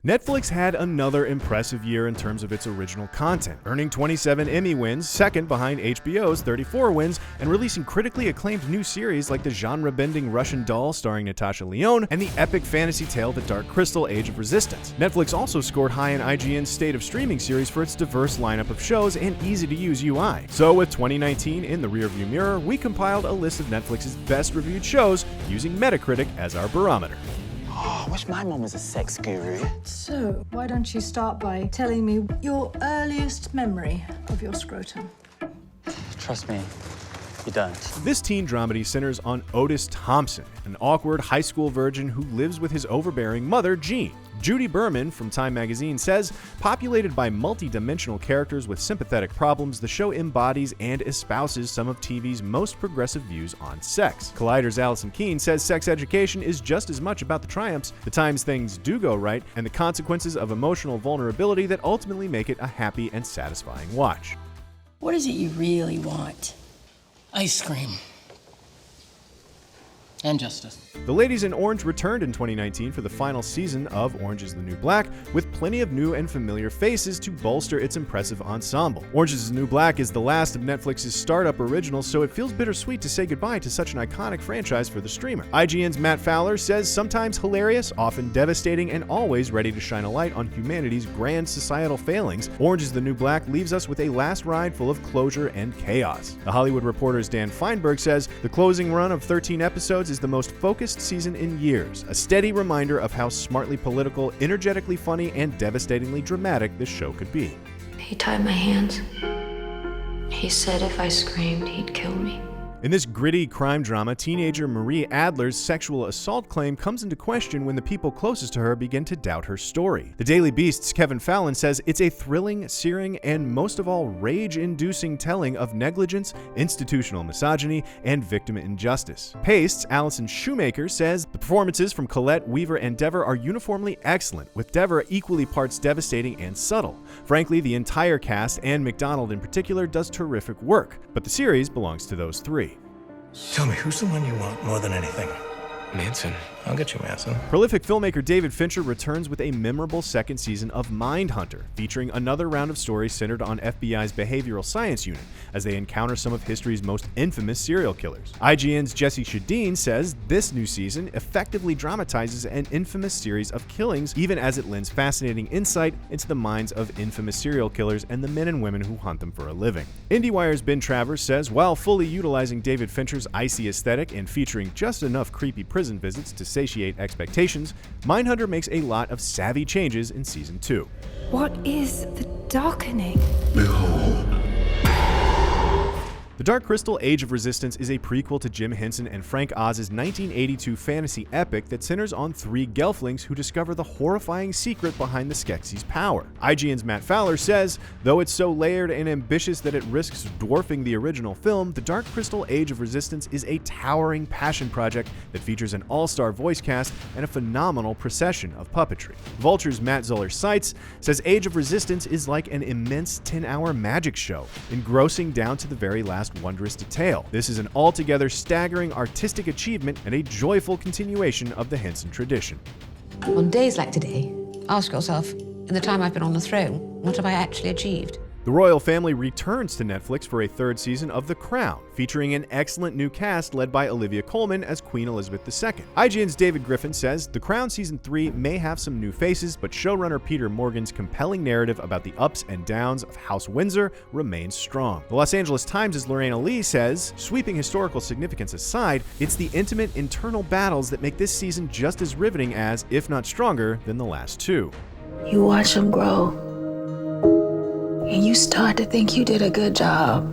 Netflix had another impressive year in terms of its original content, earning 27 Emmy wins, second behind HBO's 34 wins, and releasing critically acclaimed new series like the genre-bending Russian Doll starring Natasha Lyonne and the epic fantasy tale The Dark Crystal: Age of Resistance. Netflix also scored high in IGN's State of Streaming series for its diverse lineup of shows and easy-to-use UI. So with 2019 in the rearview mirror, we compiled a list of Netflix's best-reviewed shows using Metacritic as our barometer. Oh, I wish my mom was a sex guru. So, why don't you start by telling me your earliest memory of your scrotum? Trust me, you don't. This teen dramedy centers on Otis Thompson, an awkward high school virgin who lives with his overbearing mother, Jean. Judy Berman from Time magazine says, populated by multi-dimensional characters with sympathetic problems, the show embodies and espouses some of TV's most progressive views on sex. Collider's Allison Keene says sex education is just as much about the triumphs, the times things do go right, and the consequences of emotional vulnerability that ultimately make it a happy and satisfying watch. What is it you really want? Ice cream. And justice. The Ladies in Orange returned in 2019 for the final season of Orange is the New Black, with plenty of new and familiar faces to bolster its impressive ensemble. Orange is the New Black is the last of Netflix's startup originals, so it feels bittersweet to say goodbye to such an iconic franchise for the streamer. IGN's Matt Fowler says, sometimes hilarious, often devastating, and always ready to shine a light on humanity's grand societal failings, Orange is the New Black leaves us with a last ride full of closure and chaos. The Hollywood Reporter's Dan Feinberg says, the closing run of 13 episodes is the most focused season in years, a steady reminder of how smartly political, energetically funny, and devastatingly dramatic this show could be. He tied my hands. He said if I screamed, he'd kill me. In this gritty crime drama, teenager Marie Adler's sexual assault claim comes into question when the people closest to her begin to doubt her story. The Daily Beast's Kevin Fallon says it's a thrilling, searing, and most of all rage-inducing telling of negligence, institutional misogyny, and victim injustice. Paste's Allison Shoemaker says the performances from Colette, Weaver, and Dever are uniformly excellent, with Dever equally parts devastating and subtle. Frankly, the entire cast, and McDonald in particular, does terrific work, but the series belongs to those three. Tell me, who's the one you want more than anything? Manson. I'll get you Manson. Prolific filmmaker David Fincher returns with a memorable second season of Mindhunter, featuring another round of stories centered on FBI's behavioral science unit, as they encounter some of history's most infamous serial killers. IGN's Jesse Shadeen says this new season effectively dramatizes an infamous series of killings, even as it lends fascinating insight into the minds of infamous serial killers and the men and women who hunt them for a living. IndieWire's Ben Travers says, while fully utilizing David Fincher's icy aesthetic and featuring just enough creepy prison visits to satiate expectations, Mindhunter makes a lot of savvy changes in Season 2. What is the darkening? Behold. The Dark Crystal: Age of Resistance is a prequel to Jim Henson and Frank Oz's 1982 fantasy epic that centers on three Gelflings who discover the horrifying secret behind the Skeksis' power. IGN's Matt Fowler says, though it's so layered and ambitious that it risks dwarfing the original film, The Dark Crystal: Age of Resistance is a towering passion project that features an all-star voice cast and a phenomenal procession of puppetry. Vulture's Matt Zoller-Seitz says Age of Resistance is like an immense 10-hour magic show, engrossing down to the very last wondrous detail. This is an altogether staggering artistic achievement and a joyful continuation of the Henson tradition. On days like today, ask yourself, in the time I've been on the throne, what have I actually achieved? The royal family returns to Netflix for a third season of The Crown, featuring an excellent new cast led by Olivia Colman as Queen Elizabeth II. IGN's David Griffin says, The Crown Season 3 may have some new faces, but showrunner Peter Morgan's compelling narrative about the ups and downs of House Windsor remains strong. The Los Angeles Times' Lorraine Lee says, sweeping historical significance aside, it's the intimate internal battles that make this season just as riveting as, if not stronger, than the last two. You watch him grow, and you start to think you did a good job.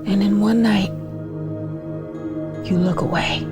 And then one night, you look away.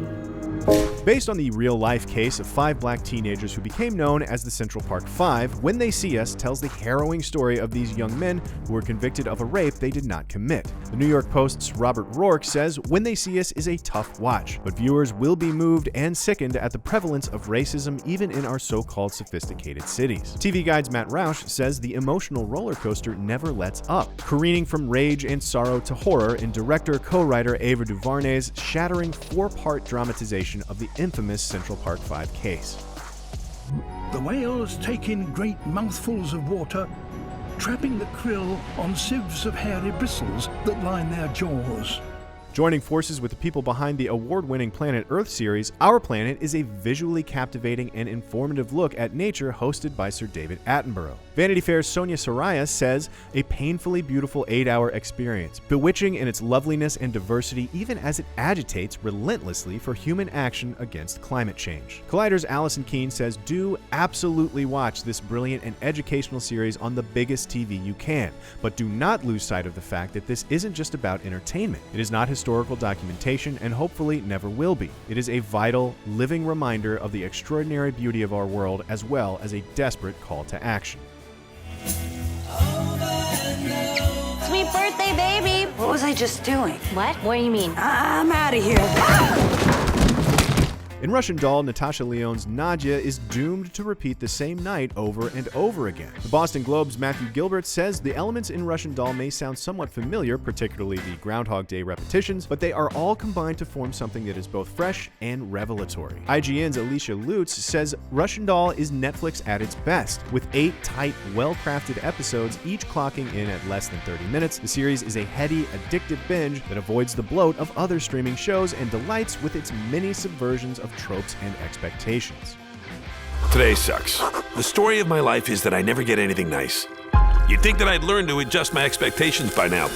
Based on the real-life case of 5 black teenagers who became known as the Central Park Five, When They See Us tells the harrowing story of these young men who were convicted of a rape they did not commit. The New York Post's Robert Rourke says, When They See Us is a tough watch, but viewers will be moved and sickened at the prevalence of racism even in our so-called sophisticated cities. TV Guide's Matt Roush says the emotional roller coaster never lets up, careening from rage and sorrow to horror in director-co-writer Ava DuVernay's shattering 4-part dramatization of the infamous Central Park Five case. The whales take in great mouthfuls of water, trapping the krill on sieves of hairy bristles that line their jaws. Joining forces with the people behind the award-winning Planet Earth series, Our Planet is a visually captivating and informative look at nature hosted by Sir David Attenborough. Vanity Fair's Sonia Saraya says, "A painfully beautiful 8-hour experience, bewitching in its loveliness and diversity even as it agitates relentlessly for human action against climate change." Collider's Allison Keene says, "Do absolutely watch this brilliant and educational series on the biggest TV you can, but do not lose sight of the fact that this isn't just about entertainment. It is not historical documentation and hopefully never will be. It is a vital, living reminder of the extraordinary beauty of our world as well as a desperate call to action." Sweet birthday, baby! What was I just doing? What? What do you mean? I'm out of here. In Russian Doll, Natasha Lyonne's Nadia is doomed to repeat the same night over and over again. The Boston Globe's Matthew Gilbert says the elements in Russian Doll may sound somewhat familiar, particularly the Groundhog Day repetitions, but they are all combined to form something that is both fresh and revelatory. IGN's Alicia Lutz says Russian Doll is Netflix at its best. With 8 tight, well-crafted episodes, each clocking in at less than 30 minutes, the series is a heady, addictive binge that avoids the bloat of other streaming shows and delights with its many subversions of tropes and expectations. Today sucks. The story of my life is that I never get anything nice. You'd think that I'd learn to adjust my expectations by now.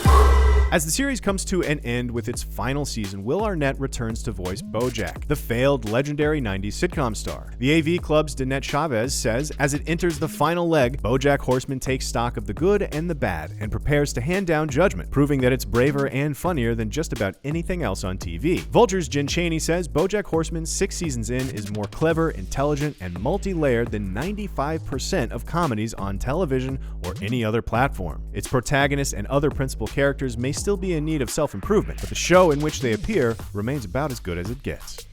As the series comes to an end with its final season, Will Arnett returns to voice BoJack, the failed legendary 90s sitcom star. The AV Club's Danette Chavez says, as it enters the final leg, BoJack Horseman takes stock of the good and the bad and prepares to hand down judgment, proving that it's braver and funnier than just about anything else on TV. Vulture's Jen Chaney says BoJack Horseman 6 seasons in is more clever, intelligent, and multi-layered than 95% of comedies on television or any other platform. Its protagonists and other principal characters may still be in need of self-improvement, but the show in which they appear remains about as good as it gets.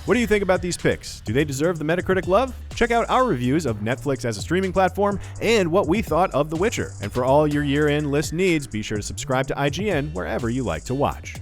What do you think about these picks? Do they deserve the Metacritic love? Check out our reviews of Netflix as a streaming platform and what we thought of The Witcher. And for all your year-end list needs, be sure to subscribe to IGN wherever you like to watch.